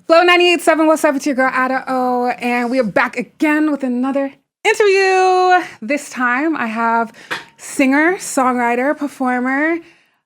Flow 98.7, what's up? It's your girl, Ada O, and we are back again with another interview. This time I have singer, songwriter, performer,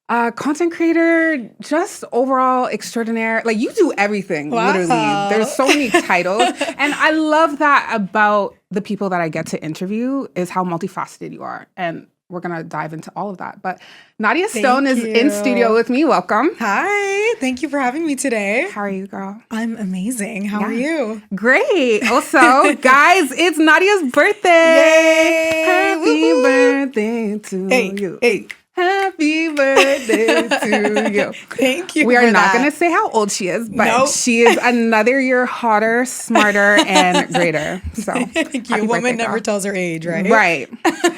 content creator, just overall extraordinaire. Like, you do everything, literally. There's so many titles. And I love that about the people that I get to interview is how multifaceted you are. And we're going to dive into all of that. But Nadia Stone is in studio with me. Welcome. Hi. Thank you for having me today. How are you, girl? I'm amazing. How are you? Great. Also, guys, it's Nadia's birthday. Yay. Happy birthday to you. Hey. Happy birthday to you. Thank you. We are not going to say how old she is, but she is another year hotter, smarter, and greater. So, thank you. A woman never tells her age, right? Right.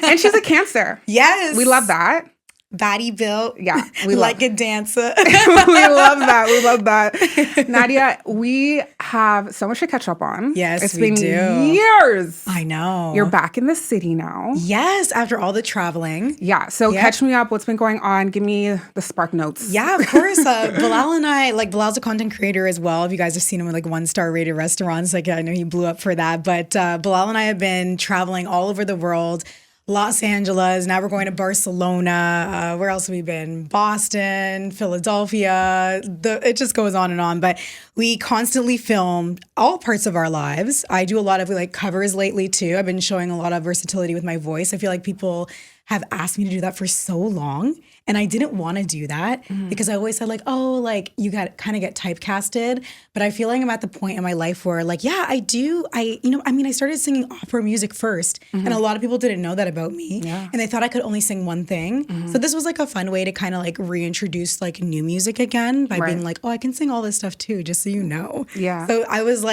And she's a Cancer. Yes. We love that. Body built. Yeah. We like a dancer. We love that. We love that. Nadia, we have so much to catch up on. Yes, it's we been do. years. I know. You're back in the city now. Yes, after all the traveling. Yeah. So catch me up. What's been going on? Give me the spark notes. Yeah, of course. Bilal and I, Bilal's a content creator as well. If you guys have seen him in 1-star rated restaurants, I know he blew up for that. But Bilal and I have been traveling all over the world. Los Angeles. Now we're going to Barcelona. Where else have we been? Boston, Philadelphia. It just goes on and on. But we constantly film all parts of our lives. I do a lot of covers lately too. I've been showing a lot of versatility with my voice. I feel like people have asked me to do that for so long. And I didn't want to do that because I always said you got kind of get typecasted. But I feel like I'm at the point in my life where I do. I started singing opera music first. And a lot of people didn't know that about me. Yeah. And they thought I could only sing one thing. So this was a fun way to kind of reintroduce new music again by being I can sing all this stuff too, just so you know. Yeah. So I was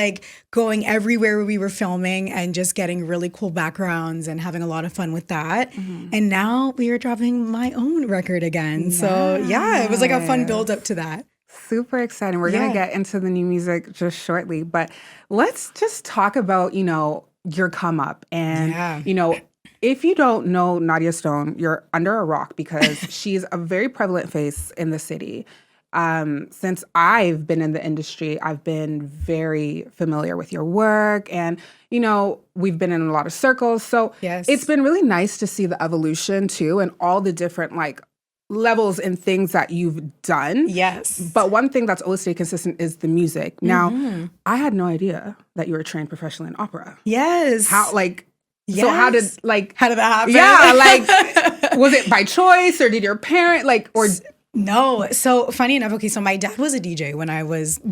going everywhere where we were filming and just getting really cool backgrounds and having a lot of fun with that. And now we are dropping my own record again. Yes. So yeah, it was a fun build up to that. Super exciting. We're going to get into the new music just shortly, but let's just talk about, your come up and, if you don't know Nadia Stone, you're under a rock because she's a very prevalent face in the city. Since I've been in the industry, I've been very familiar with your work and, we've been in a lot of circles. So it's been really nice to see the evolution too and all the different levels and things that you've done. Yes. But one thing that's always stayed consistent is the music. Now, I had no idea that you were trained professionally in opera. Yes. How, so how did that happen? Yeah, was it by choice or did your parent No. So funny enough, okay, so my dad was a DJ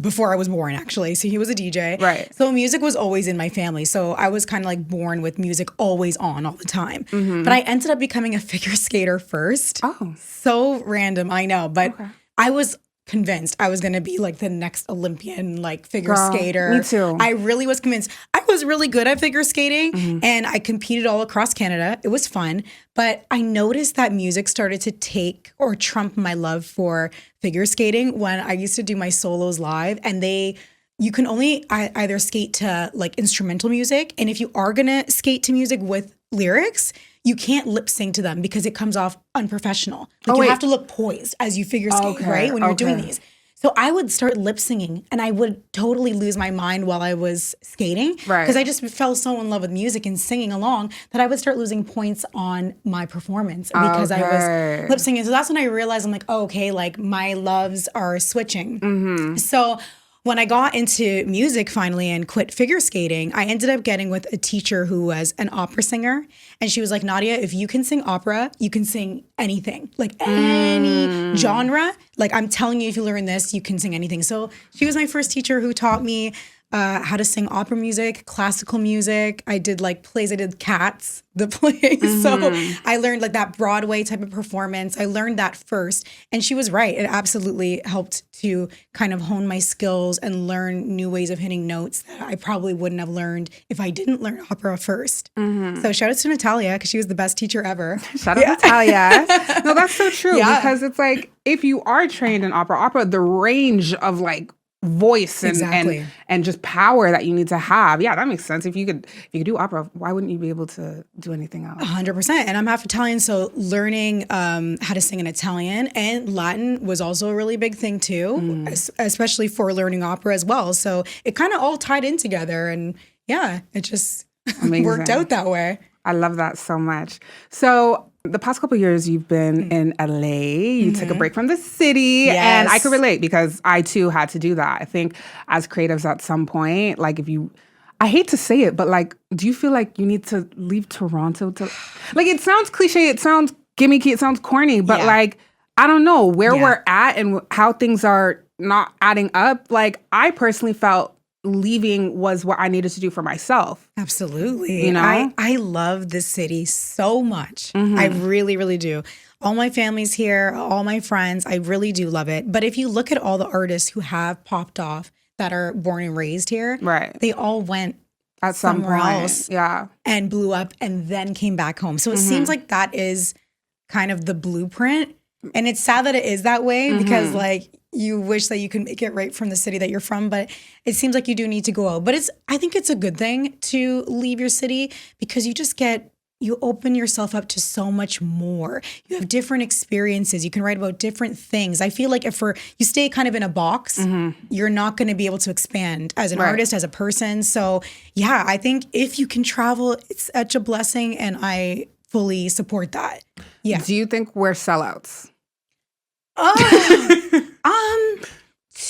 before I was born, actually. So he was a DJ. Right. So music was always in my family. So I was kind of born with music always on all the time. But I ended up becoming a figure skater first. Oh. So random, I know. But I was convinced I was going to be the next Olympian figure skater. Me too. I really was convinced. I was really good at figure skating and I competed all across Canada. It was fun, but I noticed that music started to take or trump my love for figure skating when I used to do my solos live and you can only either skate to instrumental music, and if you are going to skate to music with lyrics, you can't lip sync to them because it comes off unprofessional. You have to look poised as you figure skate, right? When you're doing these. So I would start lip singing and I would totally lose my mind while I was skating. Right. Because I just fell so in love with music and singing along that I would start losing points on my performance because I was lip singing. So that's when I realized my loves are switching. So when I got into music finally and quit figure skating, I ended up getting with a teacher who was an opera singer. And she was like, Nadia, if you can sing opera, you can sing anything, any genre. I'm telling you, if you learn this, you can sing anything. So she was my first teacher who taught me how to sing opera music, classical music. I did plays. I did Cats, the plays. So I learned that Broadway type of performance. I learned that first. And she was right. It absolutely helped to kind of hone my skills and learn new ways of hitting notes that I probably wouldn't have learned if I didn't learn opera first. So shout out to Natalia because she was the best teacher ever. Shout out Natalia. No, that's so true because it's if you are trained in opera, the range of voice and, Exactly. and just power that you need to have. Yeah, that makes sense. If you could do opera, why wouldn't you be able to do anything else? 100%. And I'm half Italian, so learning how to sing in Italian and Latin was also a really big thing too, especially for learning opera as well. So it kind of all tied in together, and yeah, it just worked out that way. I love that so much. So the past couple of years, you've been in LA. You took a break from the city, and I could relate because I too had to do that. I think as creatives at some point, like I hate to say it, but like, do you feel like you need to leave Toronto to, like, it sounds cliche, it sounds gimmicky, it sounds corny, but like, I don't know where we're at and how things are not adding up. Like, I personally felt leaving was what I needed to do for myself. Absolutely. You know? I love this city so much. I really, really do. All my family's here, all my friends, I really do love it. But if you look at all the artists who have popped off that are born and raised here, they all went at some somewhere point else and blew up and then came back home. So it seems like that is kind of the blueprint. And it's sad that it is that way because like you wish that you could make it right from the city that you're from, but it seems like you do need to go out. But I think it's a good thing to leave your city because you open yourself up to so much more. You have different experiences. You can write about different things. I feel like if you stay kind of in a box, you're not going to be able to expand as an artist, as a person. So yeah, I think if you can travel, it's such a blessing, and I fully support that. Yeah. Do you think we're sellouts?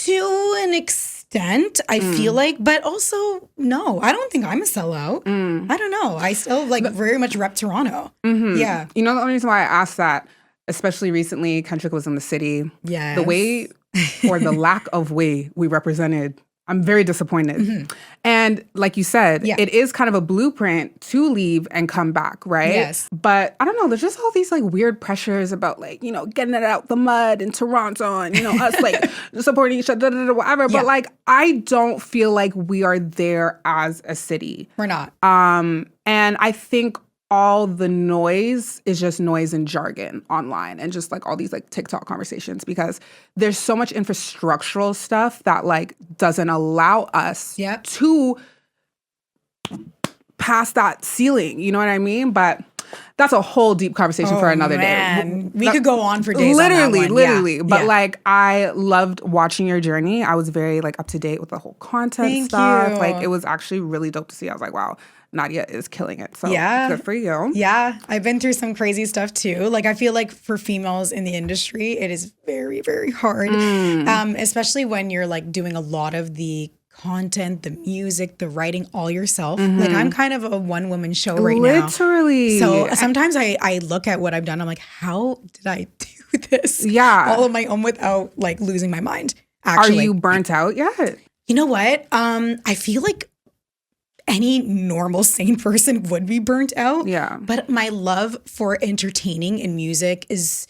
To an extent, I feel like, but also, no, I don't think I'm a sellout. I don't know. I still very much rep Toronto. Yeah. You know, the only reason why I asked that, especially recently, Kendrick was in the city. Yes. The way or the lack of way we represented, I'm very disappointed. And like you said, it is kind of a blueprint to leave and come back, right? Yes. But I don't know, there's just all these like weird pressures about like, you know, getting it out the mud in Toronto and, you know, us like supporting each other, whatever. But like, I don't feel like we are there as a city. We're not. And I think all the noise is just noise and jargon online and just like all these like TikTok conversations because there's so much infrastructural stuff that like doesn't allow us to pass that ceiling. You know what I mean? But that's a whole deep conversation for another day. We could go on for days. Literally. But like, I loved watching your journey. I was very like up to date with the whole content stuff. Like, it was actually really dope to see. I was like, wow, Nadia is killing it. So good for you. Yeah. I've been through some crazy stuff too. Like, I feel like for females in the industry, it is very, very hard. Especially when you're like doing a lot of the content, the music, the writing all yourself. Like, I'm kind of a one-woman show right now. Literally. So sometimes I look at what I've done. I'm like, how did I do this? All on my own without like losing my mind. Actually. Are you burnt out yet? You know what? I feel like any normal, sane person would be burnt out. Yeah. But my love for entertaining and music is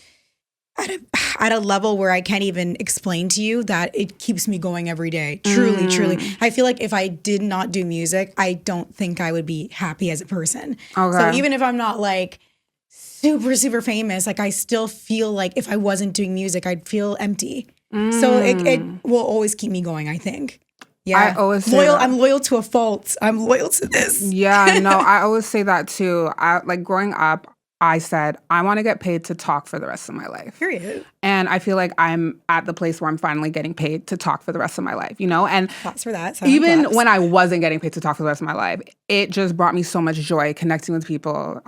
at a level where I can't even explain to you that it keeps me going every day. Truly, truly. I feel like if I did not do music, I don't think I would be happy as a person. Okay. So even if I'm not like super, super famous, like I still feel like if I wasn't doing music, I'd feel empty. So it will always keep me going, I think. Yeah, I always say I'm loyal to a fault. I'm loyal to this. Yeah, no, I always say that too. Like growing up, I said, I want to get paid to talk for the rest of my life. Period. And I feel like I'm at the place where I'm finally getting paid to talk for the rest of my life, you know? And claps for that. Even when I wasn't getting paid to talk for the rest of my life, it just brought me so much joy connecting with people,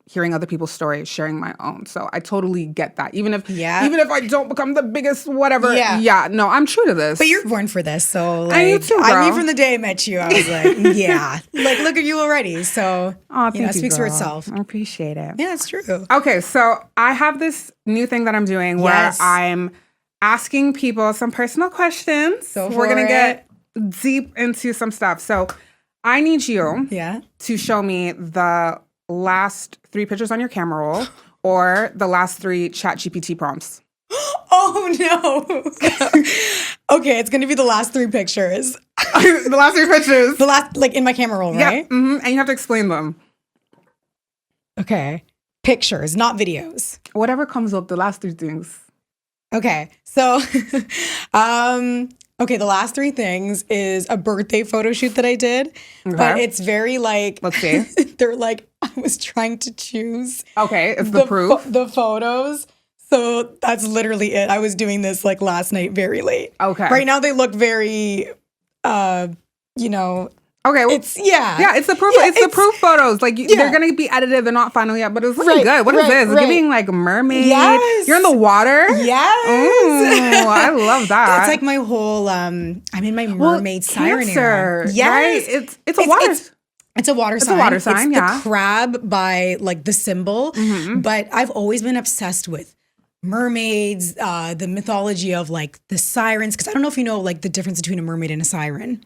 hearing other people's stories, sharing my own. So I totally get that. Even if I don't become the biggest whatever. Yeah, no, I'm true to this. But you're born for this. So like, I too, girl. I mean, from the day I met you, I was like, yeah. Like, look at you already. So, it speaks for itself. I appreciate it. Yeah, it's true. Okay, so I have this new thing that I'm doing where I'm asking people some personal questions. So we're going to get deep into some stuff. So I need you to show me the last 3 pictures on your camera roll or the last 3 ChatGPT prompts. Oh, no. Okay, it's going to be the last 3 pictures. The last 3 pictures. The last, like in my camera roll, right? Yeah, and you have to explain them. Okay. Pictures, not videos. Whatever comes up, the last 3 things. Okay, so Okay, the last three things is a birthday photo shoot that I did, but it's very like, let's see. They're like, I was trying to choose. Okay, it's the proof. The photos. So that's literally it. I was doing this like last night very late. Okay. Right now they look very, you know. Okay. Well, it's the proof. It's the proof photos. Like they're gonna be edited. They're not final yet, but it's looking good. What is this? It's giving like mermaid. Yes. You're in the water. Yes. Ooh, I love that. That's like my whole. I'm in my mermaid siren era. Yes. Right? It's a water. It's a water sign. It's a water sign. It's the crab by like the symbol. Mm-hmm. But I've always been obsessed with mermaids, the mythology of like the sirens. Because I don't know if you know like the difference between a mermaid and a siren.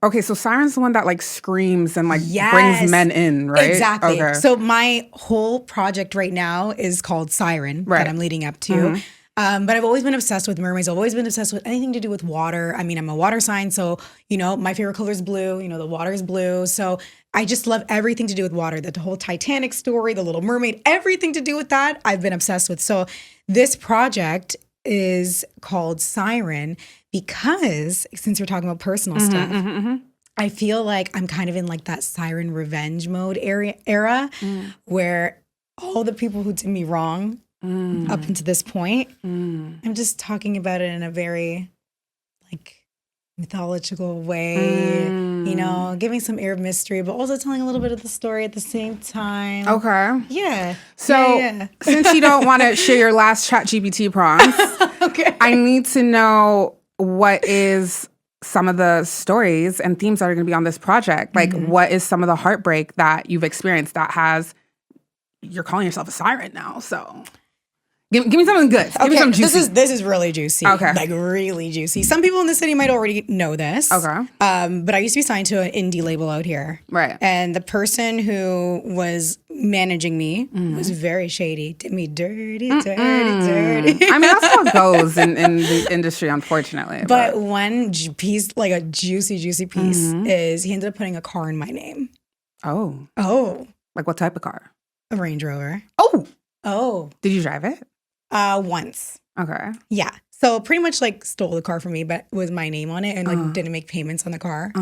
Okay, so Siren's the one that like screams and like brings men in, right? Exactly. Okay. So my whole project right now is called Siren that I'm leading up to. Mm-hmm. But I've always been obsessed with mermaids. I've always been obsessed with anything to do with water. I mean, I'm a water sign, so you know my favorite color is blue. You know, the water is blue. So I just love everything to do with water. The whole Titanic story, the Little Mermaid, everything to do with that, I've been obsessed with. So this project is called Siren because since we're talking about personal stuff, I feel like I'm kind of in like that siren revenge mode era where all the people who did me wrong up until this point, I'm just talking about it in a very like mythological way, you know, giving some air of mystery, but also telling a little bit of the story at the same time. Okay. Yeah. So since you don't want to share your last ChatGPT prompts, I need to know what is some of the stories and themes that are going to be on this project. Like, what is some of the heartbreak that you've experienced that has, you're calling yourself a siren now, so... Give me something good. Give me something juicy. This is really juicy. Okay. Like really juicy. Some people in the city might already know this. Okay. But I used to be signed to an indie label out here. Right. And the person who was managing me was very shady. Did me dirty. I mean, that's how it goes in the industry, unfortunately. But one piece, like a juicy piece, is he ended up putting a car in my name. Oh. Like what type of car? A Range Rover. Oh. Did you drive it? Once. Okay. Yeah. So pretty much like stole the car from me, but with my name on it and like didn't make payments on the car.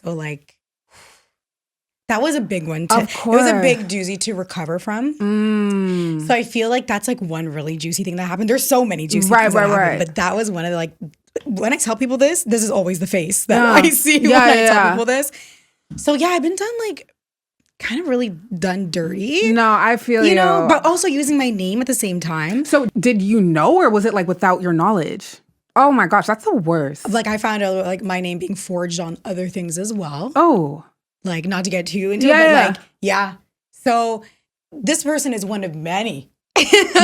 So like that was a big one. Of course. It was a big doozy to recover from. So I feel like that's like one really juicy thing that happened. There's so many juicy things that happened, but that was one of the like, when I tell people this is always the face that I see when I tell people this. So yeah, I've been done like kind of really done dirty. No, I feel you know, but also using my name at the same time. So did you know, or was it like without your knowledge? Oh my gosh, that's the worst. Like I found out like my name being forged on other things as well. Oh. Like not to get too into it, but like, So this person is one of many.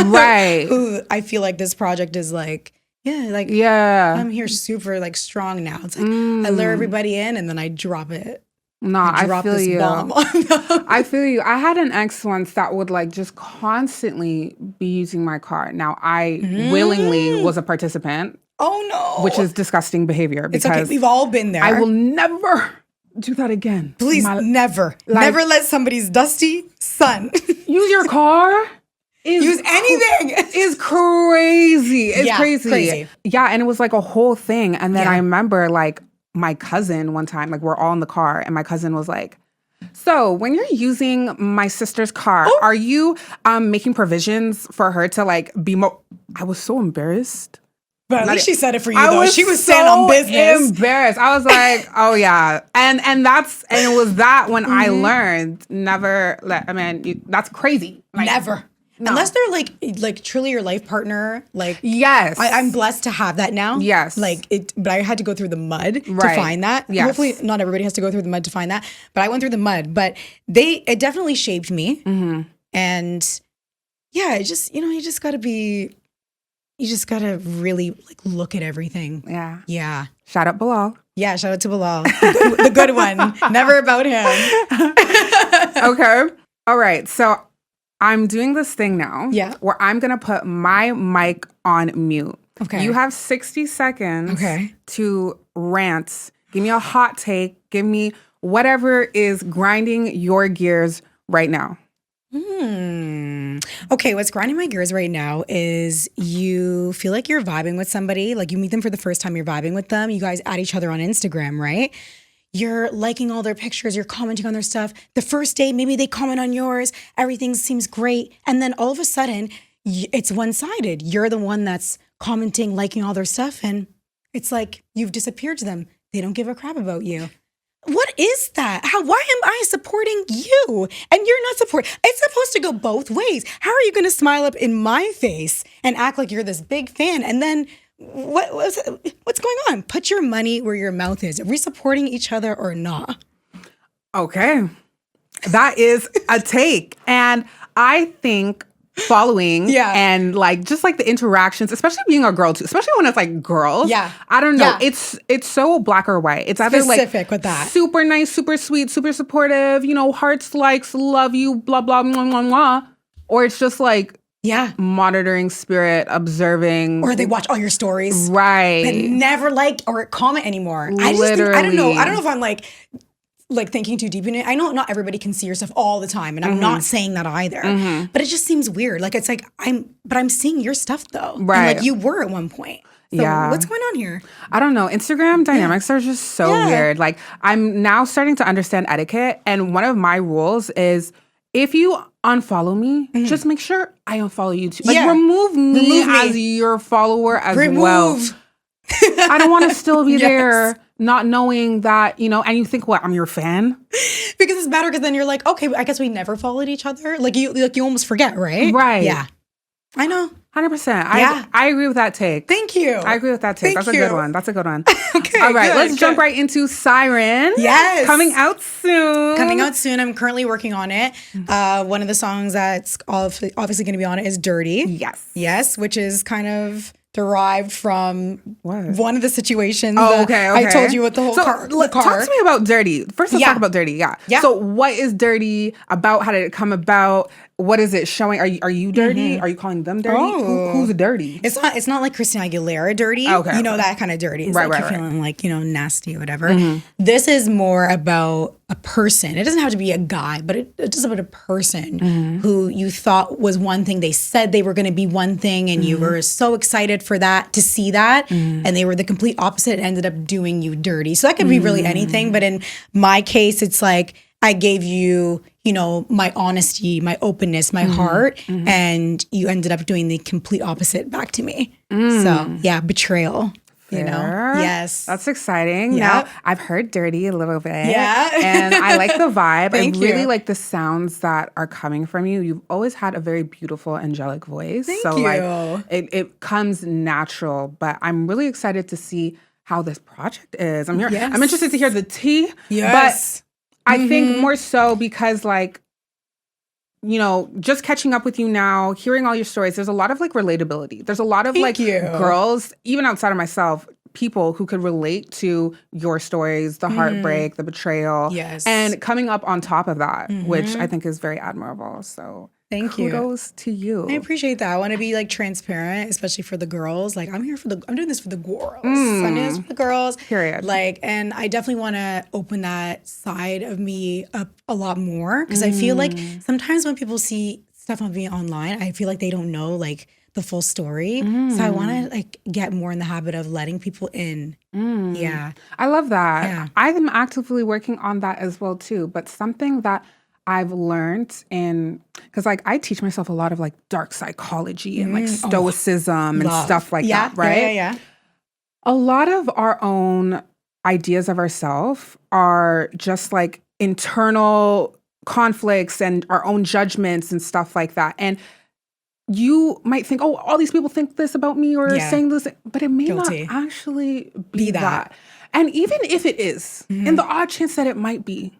Right. Who I feel like this project is like, I'm here super like strong now. It's like I lure everybody in and then I drop it. No, I feel you. I feel you. I had an ex once that would like just constantly be using my car. Now, I willingly was a participant. Oh no. Which is disgusting behavior. Because it's okay. We've all been there. I will never do that again. Please, never. Like, never let somebody's dusty son use your car. Use anything. It's crazy. It's crazy. Yeah, and it was like a whole thing. And then I remember like my cousin one time, like we're all in the car and my cousin was like, so when you're using my sister's car, are you making provisions for her to like be more... I was so embarrassed. But at least she said it for you though. She was standing on business. Embarrassed. I was like, oh yeah. And it was that when I learned never let, I mean, that's crazy. Like, never. No. Unless they're like truly your life partner, like yes, I'm blessed to have that now. Yes, like it, but I had to go through the mud to find that. Yes. Hopefully, not everybody has to go through the mud to find that, but I went through the mud. But it definitely shaped me, and yeah, it just you just gotta really like look at everything. Yeah. Shout out Bilal. Yeah, shout out to Bilal, the good one. Never about him. Okay. All right. So I'm doing this thing now where I'm going to put my mic on mute. Okay. You have 60 seconds to rant. Give me a hot take. Give me whatever is grinding your gears right now. Okay, what's grinding my gears right now is you feel like you're vibing with somebody, like you meet them for the first time, you're vibing with them, you guys add each other on Instagram, right? You're liking all their pictures, you're commenting on their stuff. The first day, maybe they comment on yours, everything seems great. And then all of a sudden, it's one-sided. You're the one that's commenting, liking all their stuff, and it's like you've disappeared to them. They don't give a crap about you. What is that? Why am I supporting you and you're not supporting? It's supposed to go both ways. How are you going to smile up in my face and act like you're this big fan? And then what's going on? Put your money where your mouth is. Are we supporting each other or not? Okay. That is a take. And I think following and like just like the interactions, especially being a girl too, especially when it's like girls. Yeah. I don't know. Yeah. It's so black or white. It's either specific like with that. Super nice, super sweet, super supportive, hearts, likes, love you, blah, blah, blah, blah, blah. Or it's just like monitoring spirit, observing. Or they watch all your stories. Right. But never like or comment anymore. Literally. I don't know. I don't know if I'm like thinking too deep in it. I know not everybody can see your stuff all the time, and I'm not saying that either. But it just seems weird. Like it's like I'm seeing your stuff though. Right. And like you were at one point. So what's going on here? I don't know. Instagram dynamics are just so weird. Like I'm now starting to understand etiquette, and one of my rules is if you unfollow me, just make sure I unfollow you too. Like remove me as your follower as well. I don't want to still be there not knowing that, and you think, what, I'm your fan? Because it's better because then you're like, okay, I guess we never followed each other. Like you almost forget, right? Right. Yeah. I know. 100%. I agree with that take. Thank you. I agree with that take. That's a good one. That's a good one. Okay. All right. Let's jump right into SIREN. Yes. Coming out soon. I'm currently working on it. One of the songs that's obviously going to be on it is Dirty. Yes. Yes, which is kind of derived from what? One of the situations okay. I told you with the whole car. Talk to me about Dirty. First, let's talk about Dirty. Yeah. So what is Dirty about? How did it come about? What is it showing? Are you dirty? Are you calling them dirty? Who's dirty? It's not like Christina Aguilera dirty. Okay. That kind of dirty. It's right, like you're feeling like, nasty or whatever. This is more about a person. It doesn't have to be a guy, but it's just about a person who you thought was one thing. They said they were going to be one thing and you were so excited for that, to see that. And they were the complete opposite and ended up doing you dirty. So that could be really anything. But in my case, it's like, I gave you, my honesty, my openness, my heart, and you ended up doing the complete opposite back to me. So, betrayal. Fair. Yes. That's exciting. Yep. Now, I've heard Dirty a little bit. Yeah. And I like the vibe. Thank you. I really like the sounds that are coming from you. You've always had a very beautiful, angelic voice. Thank so, you. like, it comes natural. But I'm really excited to see how this project is. I'm interested to hear the tea. Yes. But I think more so because, like, just catching up with you now, hearing all your stories, there's a lot of like relatability. There's a lot of girls, even outside of myself, people who could relate to your stories, the heartbreak, the betrayal. Yes. And coming up on top of that, which I think is very admirable. So thank you. Kudos to you. I appreciate that. I want to be like transparent, especially for the girls. Like I'm doing this for the girls. I'm doing this for the girls. Period. Like, and I definitely want to open that side of me up a lot more because I feel like sometimes when people see stuff on me online, I feel like they don't know like the full story. So I want to like get more in the habit of letting people in. Yeah. I love that. Yeah. I'm actively working on that as well too. But something that I've learned because like I teach myself a lot of like dark psychology and like stoicism and stuff like that, right? Yeah. A lot of our own ideas of ourselves are just like internal conflicts and our own judgments and stuff like that. And you might think, oh, all these people think this about me or saying this, but it may not actually be that. And even if it is, in the odd chance that it might be,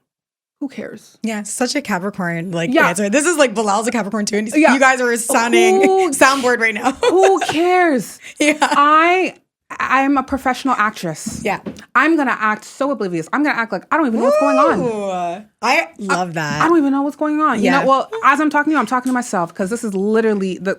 who cares? Yeah, such a Capricorn answer. This is like Bilal's a Capricorn too. And you guys are sounding soundboard right now. Who cares? Yeah. I'm a professional actress. Yeah. I'm going to act so oblivious. I'm going to act like I don't even know what's going on. I love that. I don't even know what's going on. Yeah. Well, as I'm talking to you, I'm talking to myself because this is literally the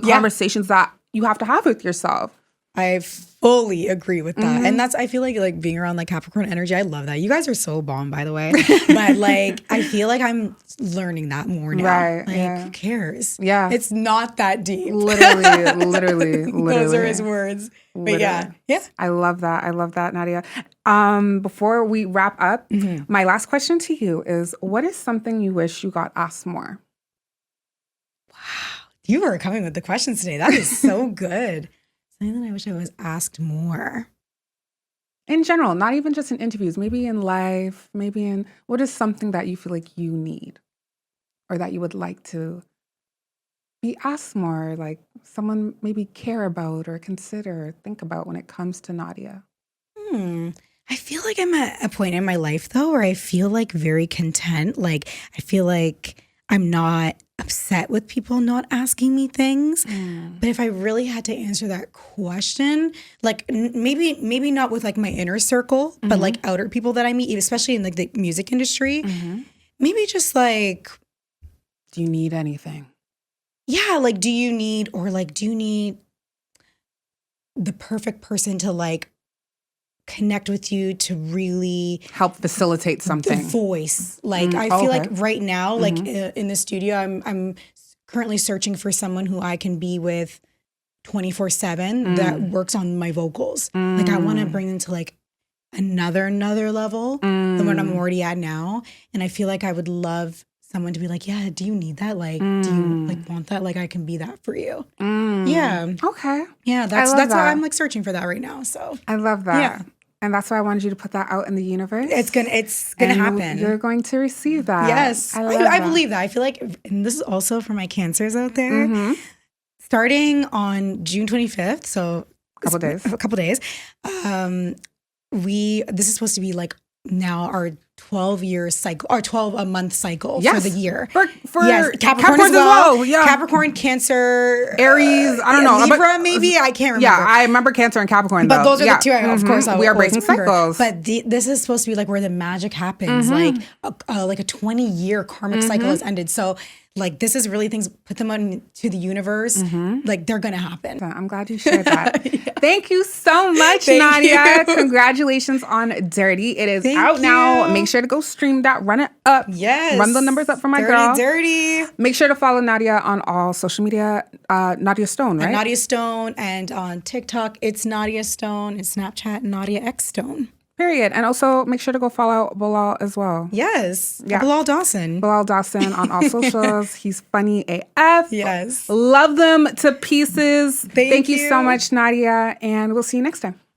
conversations that you have to have with yourself. I fully agree with that. And that's, I feel like being around like Capricorn energy, I love that. You guys are so bomb, by the way. But like, I feel like I'm learning that more now. Right. Like, who cares? Yeah. It's not that deep. Literally. Those are his words. But yeah. I love that. I love that, Nadia. Before we wrap up, my last question to you is, what is something you wish you got asked more? Wow. You were coming with the questions today. That is so good. Something that I wish I was asked more. In general, not even just in interviews, maybe in life, maybe in, what is something that you feel like you need or that you would like to be asked more, like someone maybe care about or consider or think about when it comes to Nadia? I feel like I'm at a point in my life, though, where I feel like very content. Like, I feel like I'm not upset with people not asking me things. But if I really had to answer that question, like maybe not with like my inner circle, but like outer people that I meet, especially in like the music industry, maybe just like, do you need anything? Yeah, like do you need the perfect person to like connect with you to really help facilitate something? The voice. Like I feel like right now, like in the studio, I'm currently searching for someone who I can be with 24/7 that works on my vocals. Like I want to bring them to like another level than what I'm already at now. And I feel like I would love someone to be like, yeah, do you need that? Like, do you like want that? Like I can be that for you. Yeah. Okay. Yeah. That's why I'm like searching for that right now. So I love that. Yeah. And that's why I wanted you to put that out in the universe. It's gonna happen. You're going to receive that. Yes. I believe that. I feel like, and this is also for my Cancers out there, starting on June 25th, so a couple days, this is supposed to be like now our 12-year cycle, or 12-month cycle for the year. For Capricorn as well. Yeah. Capricorn, Cancer, Aries, I don't know. Libra, maybe? I can't remember. Yeah, I remember Cancer and Capricorn, but those are the two, of course. We are breaking cycles. But this is supposed to be like where the magic happens. Like a 20-year karmic cycle has ended. So like this is really things, put them on to the universe. Like they're going to happen. I'm glad you shared that. Thank you so much, Nadia. Congratulations on Dirty. It is out now. Make sure to go stream that. Run it up. Yes. Run the numbers up for my girl. Dirty. Make sure to follow Nadia on all social media. Nadia Stone, right? Nadia Stone. And on TikTok, it's Nadia Stone. And Snapchat, Nadia X Stone. Period. And also make sure to go follow Bilal as well. Yes. Yeah. Bilal Dawson. Bilal Dawson on all socials. He's funny AF. Yes. Love them to pieces. Thank you so much, Nadia. And we'll see you next time.